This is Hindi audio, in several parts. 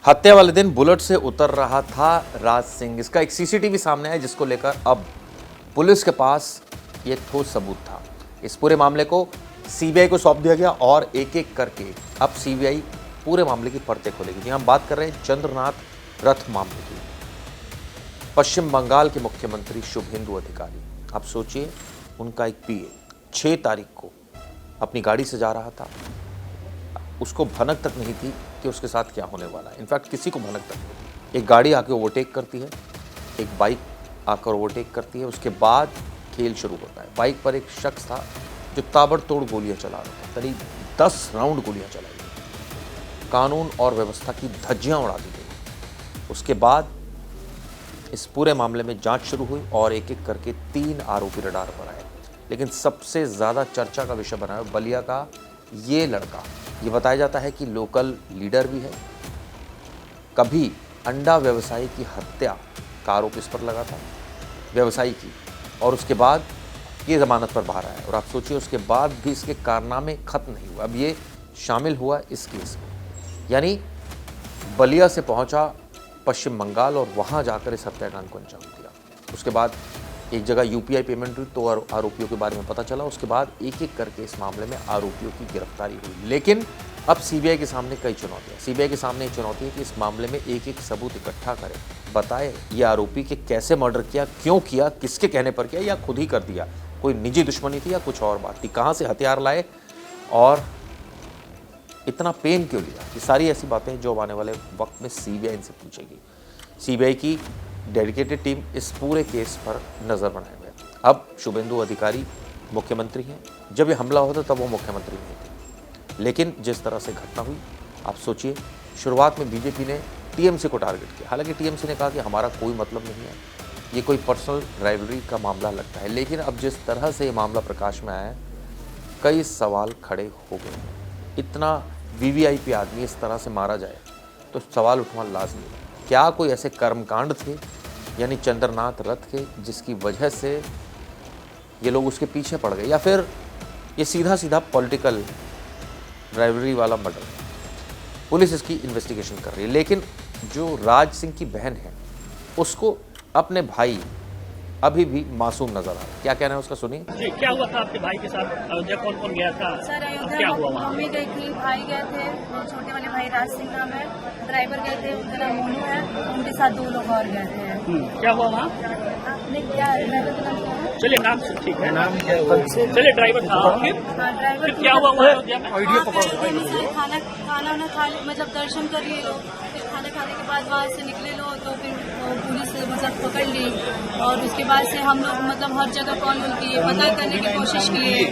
हत्या वाले दिन बुलेट से उतर रहा था राज सिंह। इसका एक सीसीटीवी सामने है जिसको लेकर अब पुलिस के पास ये ठोस सबूत था। इस पूरे मामले को सीबीआई को सौंप दिया गया और एक एक करके अब सीबीआई पूरे मामले की परतें खोलेगी। जी हम बात कर रहे हैं चंद्रनाथ रथ मामले की। पश्चिम बंगाल के मुख्यमंत्री शुभेंदु अधिकारी, आप सोचिए उनका एक पीए 6 तारीख को अपनी गाड़ी से जा रहा था, उसको भनक तक नहीं थी कि उसके साथ क्या होने वाला है। इनफैक्ट किसी को भनक तक नहीं। एक गाड़ी आके ओवरटेक करती है, एक बाइक आकर ओवरटेक करती है, उसके बाद खेल शुरू होता है। बाइक पर एक शख्स था जो ताबड़तोड़ गोलियां चला रहा था, करीब 10 राउंड गोलियां चलाई गई, कानून और व्यवस्था की धज्जियां उड़ा दी गई। उसके बाद इस पूरे मामले में जांच शुरू हुई और एक एक करके 3 आरोपी रडार पर आए। लेकिन सबसे ज़्यादा चर्चा का विषय बना है बलिया का ये लड़का। ये बताया जाता है कि लोकल लीडर भी है। कभी अंडा व्यवसायी की हत्या का आरोप इस पर लगा था, व्यवसायी की, और उसके बाद ये ज़मानत पर बाहर आया। और आप सोचिए उसके बाद भी इसके कारनामे खत्म नहीं हुए। अब ये शामिल हुआ इस केस में, यानी बलिया से पहुंचा पश्चिम बंगाल और वहां जाकर इस हत्याकांड को अंजाम दिया। उसके बाद एक जगह यूपीआई पेमेंट हुई तो आरोपियों के बारे में पता चला। उसके बाद एक एक करके इस मामले में आरोपियों की गिरफ्तारी हुई। लेकिन अब सीबीआई के सामने कई चुनौतियां। सीबीआई के सामने एक चुनौती है कि इस मामले में एक एक सबूत इकट्ठा करें, बताए ये आरोपी के कैसे मर्डर किया, क्यों किया, किसके कहने पर किया, या खुद ही कर दिया, कोई निजी दुश्मनी थी या कुछ और बात थी, कहाँ से हथियार लाए और इतना पेन क्यों लिया। ये सारी ऐसी बातें जो आने वाले वक्त में सीबीआई इनसे पूछेगी। सीबीआई की डेडिकेटेड टीम इस पूरे केस पर नज़र बनाए हुए। अब शुभेंदु अधिकारी मुख्यमंत्री हैं। जब ये हमला होता तब वो मुख्यमंत्री नहीं थे। लेकिन जिस तरह से घटना हुई, आप सोचिए, शुरुआत में बीजेपी ने टीएमसी को टारगेट किया। हालांकि टीएमसी ने कहा कि हमारा कोई मतलब नहीं है, ये कोई पर्सनल राइवलरी का मामला लगता है। लेकिन अब जिस तरह से ये मामला प्रकाश में आया है, कई सवाल खड़े हो गए हैं। इतना वीवीआईपी आदमी इस तरह से मारा जाए तो सवाल उठना लाजमी है। क्या कोई ऐसे कर्मकांड थे, यानी चंद्रनाथ रथ के, जिसकी वजह से ये लोग उसके पीछे पड़ गए, या फिर ये सीधा सीधा पॉलिटिकल राइवलरी वाला मर्डर है। पुलिस इसकी इन्वेस्टिगेशन कर रही है। लेकिन जो राज सिंह की बहन है, उसको अपने भाई अभी भी मासूम नजर आ रहा है। क्या कहना है उसका, सुनिए। जी, क्या हुआ था आपके भाई के साथ? अयोध्या कौन कौन गया था? सर अयोध्या क्या हुआ वहाँ? मम्मी गई थी, भाई गए थे, छोटे वाले भाई राज सिंह नाम है, ड्राइवर गए थे, उनका नाम मोनू है, उनके साथ 2 लोग और गए थे। क्या हुआ वहाँ? आपने क्या ड्राइवर का नाम क्या है? चलिए नाम से ठीक है, नाम क्या हुआ? चलिए ड्राइवर था आपके, हाँ ड्राइवर। फिर क्या हुआ वहाँ अयोध्या में? खाना वाना खा मतलब दर्शन कर लिए लोग, फिर खाना खाने के बाद वहाँ से निकले लो तो फिर पुलिस मतलब पकड़ ली। और उसके बाद से हम लोग मतलब हर जगह कॉल किए, पता करने की कोशिश किए,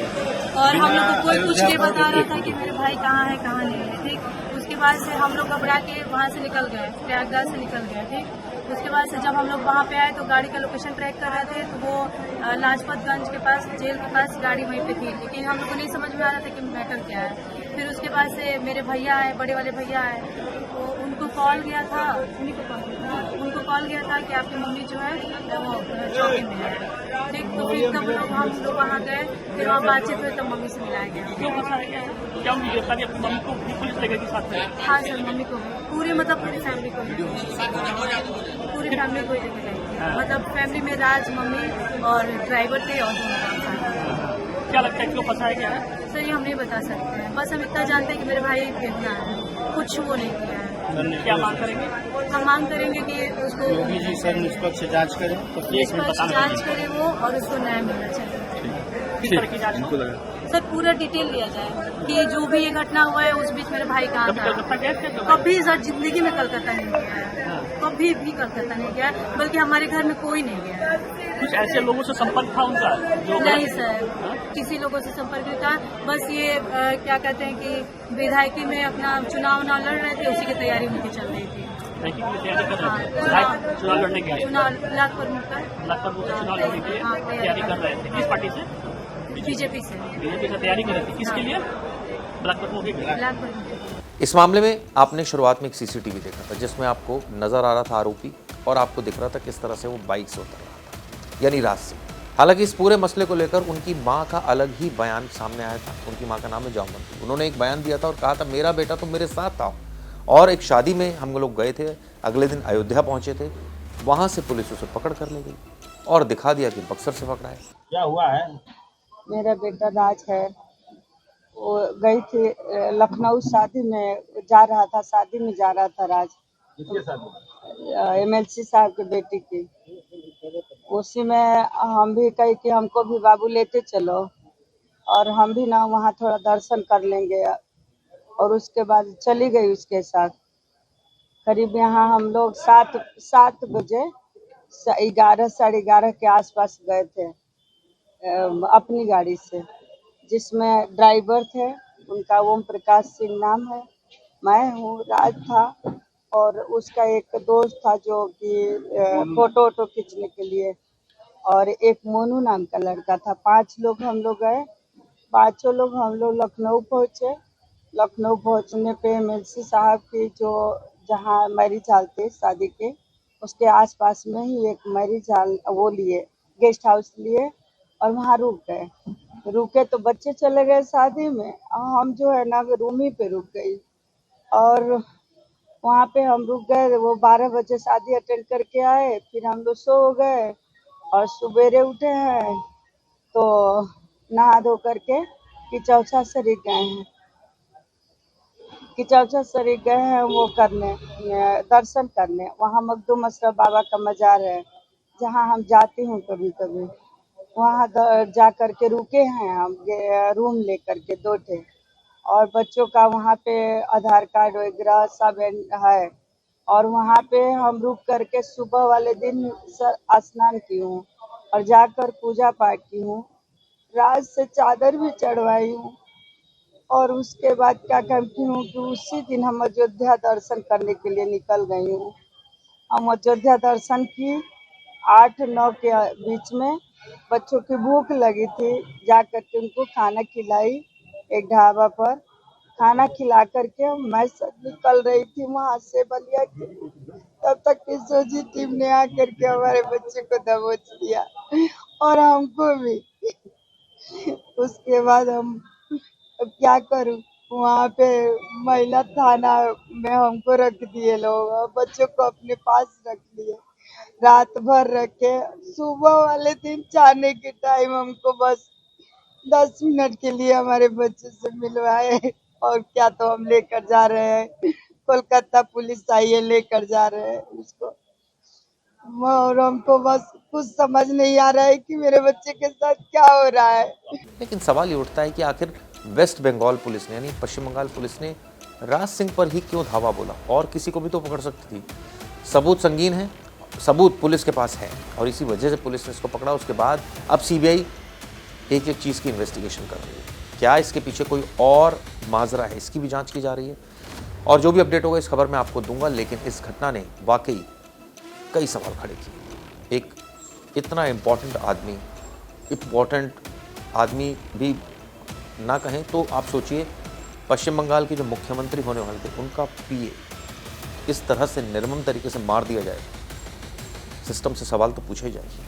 और हम लोग को कोई कुछ नहीं बता रहा था कि मेरे भाई कहाँ है कहाँ नहीं है। ठीक, उसके बाद से हम लोग घबरा के वहाँ से निकल गए, प्रयागराज से निकल गए। ठीक, उसके बाद से जब हम लोग वहाँ पे आए तो गाड़ी का लोकेशन ट्रैक कर रहे थे तो वो लाजपतगंज के पास, जेल के पास गाड़ी वहीं पे थी। लेकिन हम लोग को नहीं समझ में आ रहा था कि मैटर क्या है। फिर उसके बाद से मेरे भैया आए, बड़े वाले भैया आए, तो उनको कॉल गया था, उनको कॉल गया था कि आपकी मम्मी जो है वो चौकी में है। ठीक, तो फिर तब हम लोग वहाँ गए, फिर वहाँ बातचीत हुई, तब मम्मी से मिलाया गया। क्यों फंसाया गया? क्या उनकी गिरफ्तारी अपनी मम्मी को भी पुलिस लेकर के साथ में? हाँ सर, मम्मी को पूरी मतलब पूरी फैमिली को ही लेके गए। मतलब फैमिली में राज, मम्मी और ड्राइवर थे और 2 लोग। क्या लगता है क्यों फंसाया गया है? सर ये हम नहीं बता सकते हैं, बस हम इतना जानते हैं कि मेरे भाई भेजना है, कुछ वो नहीं किया है। क्या मांग करेंगे? हम मांग करेंगे कि उसको निष्पक्ष जांच करें, निष्पक्ष जांच करे वो, और उसको न्याय मिलना चाहिए। किस तरह की जांच हो? सर पूरा डिटेल लिया जाए कि जो भी ये घटना हुआ है उस बीच मेरे भाई कहाँ कभी था। कलकत्ता गए थे? कभी सर जिंदगी में कलकत्ता नहीं गया है, कभी भी कलकत्ता नहीं गया, बल्कि हमारे घर में कोई नहीं गया है। कुछ ऐसे लोगों से संपर्क था उनका जो? नहीं सर, किसी लोगों से संपर्क नहीं था। बस ये क्या कहते हैं कि विधायकी में अपना चुनाव न लड़ रहे थे, उसी की तैयारी उनकी चल रही थी। तैयारी कर रहे थे? चुनाव लड़ने गए? चुनाव ब्लॉक प्रमुख का चुनाव लड़ने के लिए तैयारी कर रहे थे। किस पार्टी से? बीजेपी से तैयारी कर रहे थे। किसके लिए? ब्लॉक प्रमुख के लिए। ब्लॉक प्रमुख। इस मामले में आपने शुरुआत में एक सीसीटीवी देखा था जिसमें आपको नजर आ रहा था आरोपी, और आपको दिख रहा था किस तरह से वो बाइक से उतर रहा था, यानी राज सिंह। हालांकि इस पूरे मसले को लेकर उनकी मां का अलग ही बयान सामने आया था। उनकी मां का नाम है जामवंती। उन्होंने एक बयान दिया था और कहा था मेरा बेटा तो मेरे साथ था और एक शादी में हम लोग गए थे, अगले दिन अयोध्या पहुंचे थे, वहां से पुलिस उसे पकड़ कर ले गई और दिखा दिया कि बक्सर से पकड़ा है। क्या हुआ है? मेरा बेटा राज है, वो गई थी लखनऊ शादी में जा रहा था, शादी में जा रहा था राज, किसके साथ? एमएलसी साहब के बेटी की। उसी में हम भी कही कि हमको भी बाबू लेते चलो और हम भी ना वहाँ थोड़ा दर्शन कर लेंगे, और उसके बाद चली गई उसके साथ। करीब यहाँ हम लोग 7 बजे 11 साढ़े 11 के आसपास गए थे अपनी गाड़ी से, जिसमें ड्राइवर थे, उनका ओम प्रकाश सिंह नाम है, मैं हूँ, राज था और उसका एक दोस्त था जो कि फोटो वोटो खींचने के लिए, और एक मोनू नाम का लड़का था। 5 लोग हम लोग गए, 5 लोग हम लोग लखनऊ पहुँचे। लखनऊ पहुँचने पे एमएलसी साहब की जो जहाँ मैरिज हॉल थे शादी के, उसके आसपास में ही एक मैरिज हॉल वो लिए, गेस्ट हाउस लिए और वहाँ रुक गए। रुके तो बच्चे चले गए शादी में, हम जो है ना रूम ही पे रुक गई, और वहाँ पे हम रुक गए। वो 12 बजे शादी अटेंड करके आए, फिर हम लोग सो गए और सवेरे उठे हैं तो नहा धो करके किचौसा शरीफ गए हैं। किचौसा शरीफ गए हैं वो करने, दर्शन करने। वहाँ मखदूम अशरफ बाबा का मजार है, जहाँ हम जाती हूँ कभी कभी। वहाँ जा कर के रुके हैं हम रूम लेकर के 2 ठे, और बच्चों का वहाँ पे आधार कार्ड वगैरह सब है। और वहाँ पे हम रुक करके सुबह वाले दिन स्नान की हूँ और जाकर पूजा पाठ की हूँ, रात से चादर भी चढ़वाई हूँ। और उसके बाद क्या करती हूँ कि उसी दिन हम अयोध्या दर्शन करने के लिए निकल गई हूँ। हम अयोध्या दर्शन की 8-9 के बीच में, बच्चों की भूख लगी थी, जा करके उनको खाना खिलाई एक ढाबा पर। खाना खिला करके मैं सब निकल रही थी वहाँ से बलिया की, तब तक किशोर टीम ने आकर के हमारे बच्चे को दबोच लिया और हमको भी। उसके बाद हम अब क्या करूं, वहाँ पे महिला थाना में हमको रख दिए लोग, और बच्चों को अपने पास रख लिए, रात भर रखे। सुबह वाले दिन जाने के टाइम हमको बस 10 मिनट के लिए हमारे बच्चे से मिलवाए, और क्या तो हम लेकर जा रहे हैं, कोलकाता पुलिस आई है, लेकर जा रहे हैं उसको। और हमको बस कुछ समझ नहीं आ रहा है कि मेरे बच्चे के साथ क्या हो रहा है। लेकिन सवाल ये उठता है कि आखिर वेस्ट बंगाल पुलिस ने, यानी पश्चिम बंगाल पुलिस ने राज सिंह पर ही क्यों धावा बोला? और किसी को भी तो पकड़ सकती थी। सबूत संगीन है, सबूत पुलिस के पास है, और इसी वजह से पुलिस ने इसको पकड़ा। उसके बाद अब सीबीआई एक एक चीज़ की इन्वेस्टिगेशन कर रही है। क्या इसके पीछे कोई और माजरा है, इसकी भी जांच की जा रही है। और जो भी अपडेट होगा इस खबर में आपको दूंगा। लेकिन इस घटना ने वाकई कई सवाल खड़े किए। एक इतना इम्पॉर्टेंट आदमी भी ना कहें तो आप सोचिए, पश्चिम बंगाल के जो मुख्यमंत्री होने वाले थे, उनका पीए इस तरह से निर्मम तरीके से मार दिया जाए, सिस्टम से सवाल तो पूछे जाएंगे।